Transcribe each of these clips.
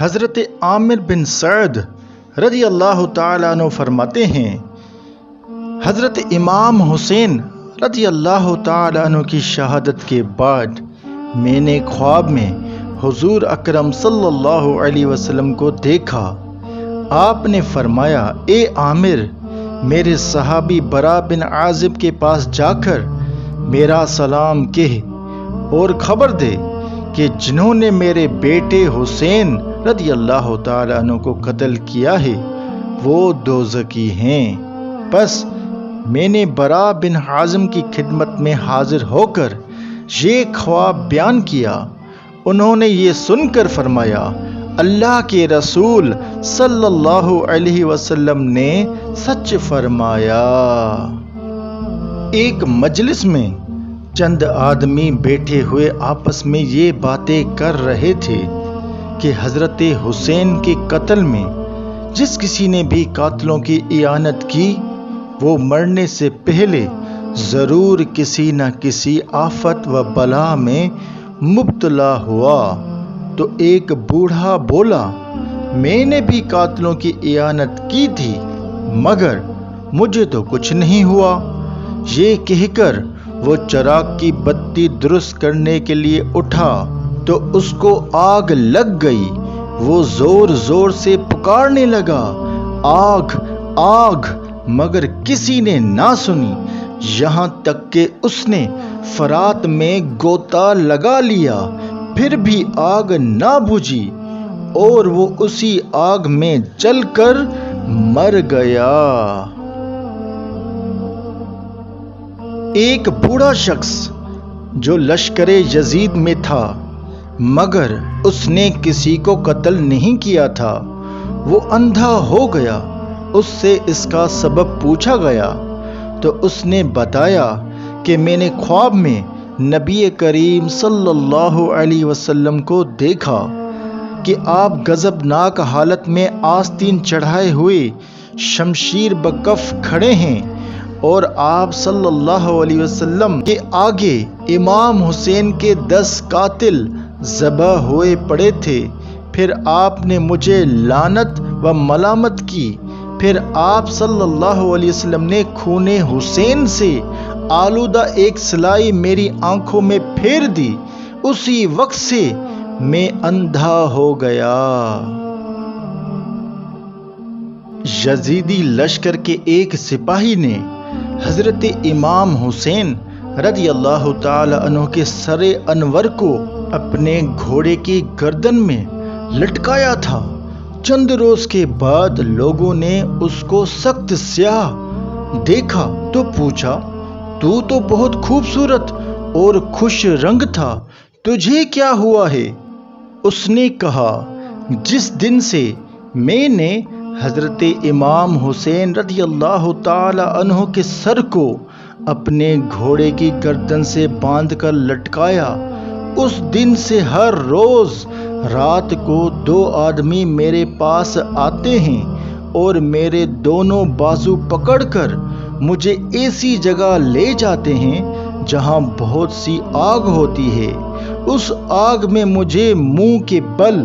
حضرت عامر بن سعد رضی اللہ تعالیٰ عنہ فرماتے ہیں، حضرت امام حسین رضی اللہ تعالیٰ عنہ کی شہادت کے بعد میں نے خواب میں حضور اکرم صلی اللہ علیہ وسلم کو دیکھا۔ آپ نے فرمایا، اے عامر، میرے صحابی برا بن عازب کے پاس جا کر میرا سلام کہہ اور خبر دے کہ جنہوں نے میرے بیٹے حسین رضی اللہ تعالیٰ عنہ کو قتل کیا ہے وہ دوزخی ہیں۔ پس میں نے برا بن عازب کی خدمت میں حاضر ہو کر یہ خواب بیان کیا۔ انہوں نے یہ سن کر فرمایا، اللہ کے رسول صلی اللہ علیہ وسلم نے سچ فرمایا۔ ایک مجلس میں چند آدمی بیٹھے ہوئے آپس میں یہ باتیں کر رہے تھے کہ حضرت حسین کے قتل میں جس کسی نے بھی قاتلوں کی اعانت کی وہ مرنے سے پہلے ضرور کسی نہ کسی آفت و بلا میں مبتلا ہوا۔ تو ایک بوڑھا بولا، میں نے بھی قاتلوں کی اعانت کی تھی مگر مجھے تو کچھ نہیں ہوا۔ یہ کہہ کر وہ چراغ کی بتی درست کرنے کے لیے اٹھا تو اس کو آگ لگ گئی۔ وہ زور زور سے پکارنے لگا، آگ آگ، مگر کسی نے نہ سنی، یہاں تک کہ اس نے فرات میں گوتا لگا لیا، پھر بھی آگ نہ بجھی اور وہ اسی آگ میں جل کر مر گیا۔ ایک بوڑھا شخص جو لشکر یزید میں تھا مگر اس نے کسی کو قتل نہیں کیا تھا، وہ اندھا ہو گیا۔ اس سے اس کا سبب پوچھا گیا تو اس نے بتایا کہ میں نے خواب میں نبی کریم صلی اللہ علیہ وسلم کو دیکھا کہ آپ غضبناک حالت میں آستین چڑھائے ہوئے شمشیر بکف کھڑے ہیں اور آپ صلی اللہ علیہ وسلم کے آگے امام حسین کے 10 قاتل ذبح ہوئے پڑے تھے۔ پھر آپ نے مجھے لعنت و ملامت کی۔ پھر آپ صلی اللہ علیہ وسلم نے خون حسین سے آلودہ ایک سلائی میری آنکھوں میں پھیر دی۔ اسی وقت سے میں اندھا ہو گیا۔ یزیدی لشکر کے ایک سپاہی نے حضرت امام حسین رضی اللہ تعالی عنہ کے سر انور کو اپنے گھوڑے کی گردن میں لٹکایا تھا۔ چند روز کے بعد لوگوں نے اس کو سخت سیاہ دیکھا تو پوچھا، تو بہت خوبصورت اور خوش رنگ تھا، تجھے کیا ہوا ہے؟ اس نے کہا، جس دن سے میں نے حضرت امام حسین رضی اللہ تعالی عنہ کے سر کو اپنے گھوڑے کی گردن سے باندھ کر لٹکایا، اس دن سے ہر روز رات کو 2 آدمی میرے پاس آتے ہیں اور میرے دونوں بازو پکڑ کر مجھے ایسی جگہ لے جاتے ہیں جہاں بہت سی آگ ہوتی ہے۔ اس آگ میں مجھے منہ کے بل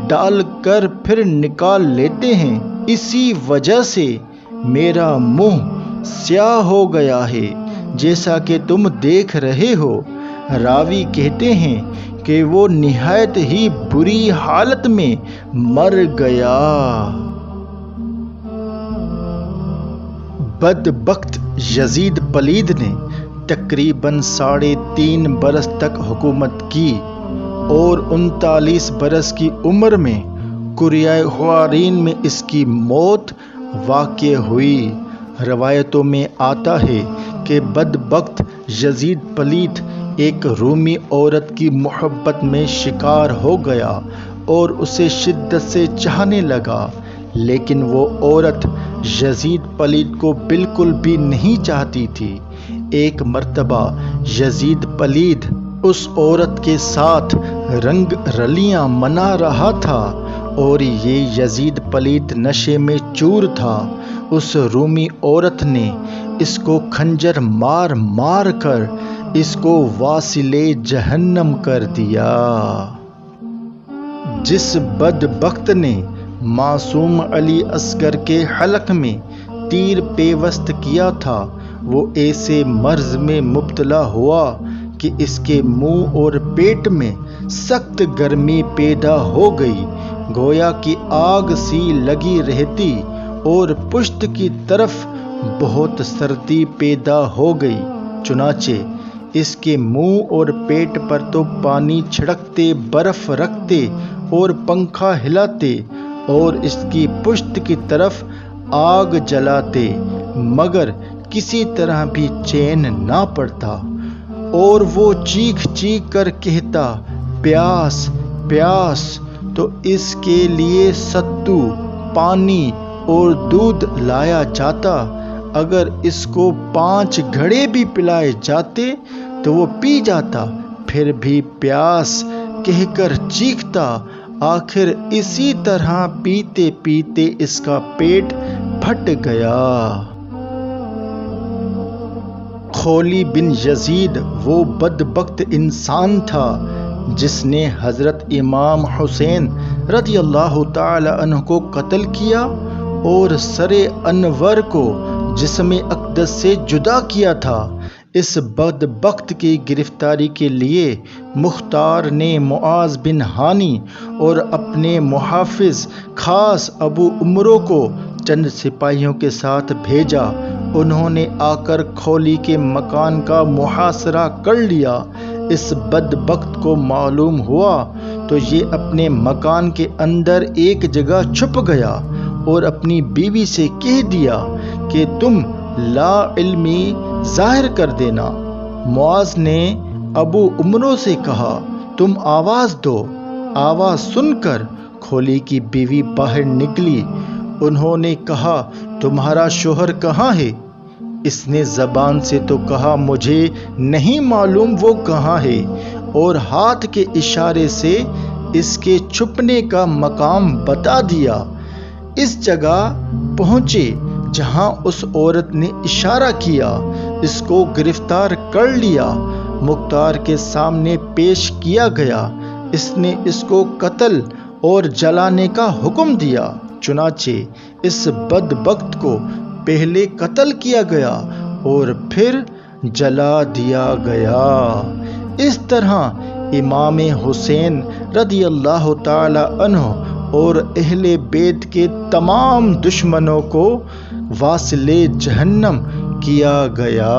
ڈال کر پھر نکال لیتے ہیں۔ اسی وجہ سے میرا منہ سیاہ ہو گیا ہے جیسا کہ تم دیکھ رہے ہو۔ راوی کہتے ہیں کہ وہ نہایت ہی بری حالت میں مر گیا۔ بدبخت یزید پلید نے تقریباً 3.5 برس تک حکومت کی اور 39 برس کی عمر میں قریہ خوارین میں اس کی موت واقع ہوئی۔ روایتوں میں آتا ہے کہ بدبخت یزید پلید ایک رومی عورت کی محبت میں شکار ہو گیا اور اسے شدت سے چاہنے لگا، لیکن وہ عورت یزید پلید کو بالکل بھی نہیں چاہتی تھی۔ ایک مرتبہ یزید پلید اس عورت کے ساتھ رنگ رلیاں منا رہا تھا اور یہ یزید پلید نشے میں چور تھا۔ اس رومی عورت نے اس کو خنجر مار مار کر اس کو واصل جہنم کر دیا۔ جس بدبخت نے معصوم علی اصغر کے حلق میں تیر پیوست کیا تھا وہ ایسے مرض میں مبتلا ہوا کہ اس کے منہ اور پیٹ میں سخت گرمی پیدا ہو گئی، گویا کہ آگ سی لگی رہتی، اور پشت کی طرف بہت سردی پیدا ہو گئی۔ چنانچہ اس کے منہ اور پیٹ پر تو پانی چھڑکتے، برف رکھتے اور پنکھا ہلاتے، اور اس کی پشت کی طرف آگ جلاتے، مگر کسی طرح بھی چین نہ پڑتا، اور وہ چیخ چیخ کر کہتا، پیاس پیاس، تو اس کے لیے ستو، پانی اور دودھ لایا جاتا۔ اگر اس کو 5 گھڑے بھی پلائے جاتے تو وہ پی جاتا، پھر بھی پیاس کہہ کر چیختا۔ آخر اسی طرح پیتے پیتے اس کا پیٹ پھٹ گیا۔ خولی بن یزید وہ بدبخت انسان تھا جس نے حضرت امام حسین رضی اللہ تعالی عنہ کو قتل کیا اور سر انور کو جسم اقدس سے جدا کیا تھا۔ اس بدبخت کی گرفتاری کے لیے مختار نے معاذ بن ہانی اور اپنے محافظ خاص ابو عمرو کو چند سپاہیوں کے ساتھ بھیجا۔ انہوں نے آ کر خولی کے مکان کا محاصرہ کر لیا۔ اس بدبخت کو معلوم ہوا تو یہ اپنے مکان کے اندر ایک جگہ چھپ گیا اور اپنی بیوی سے کہہ دیا کہ تم لا علمی ظاہر کر دینا۔ معاذ نے ابو عمرو سے کہا، تم آواز دو۔ آواز سن کر خولی کی بیوی باہر نکلی۔ انہوں نے کہا، تمہارا شوہر کہاں ہے؟ اس نے زبان سے تو کہا، مجھے نہیں معلوم وہ کہاں ہے، اور ہاتھ کے اشارے سے اس کے چھپنے کا مقام بتا دیا۔ اس جگہ پہنچے جہاں اس عورت نے اشارہ کیا، اس کو گرفتار کر لیا، مختار کے سامنے پیش کیا گیا۔ اس نے اس کو قتل اور جلانے کا حکم دیا۔ چنانچہ اس بدبخت کو پہلے قتل کیا گیا اور پھر جلا دیا گیا۔ اس طرح امام حسین رضی اللہ تعالی عنہ اور اہل بیت کے تمام دشمنوں کو واصل جہنم کیا گیا۔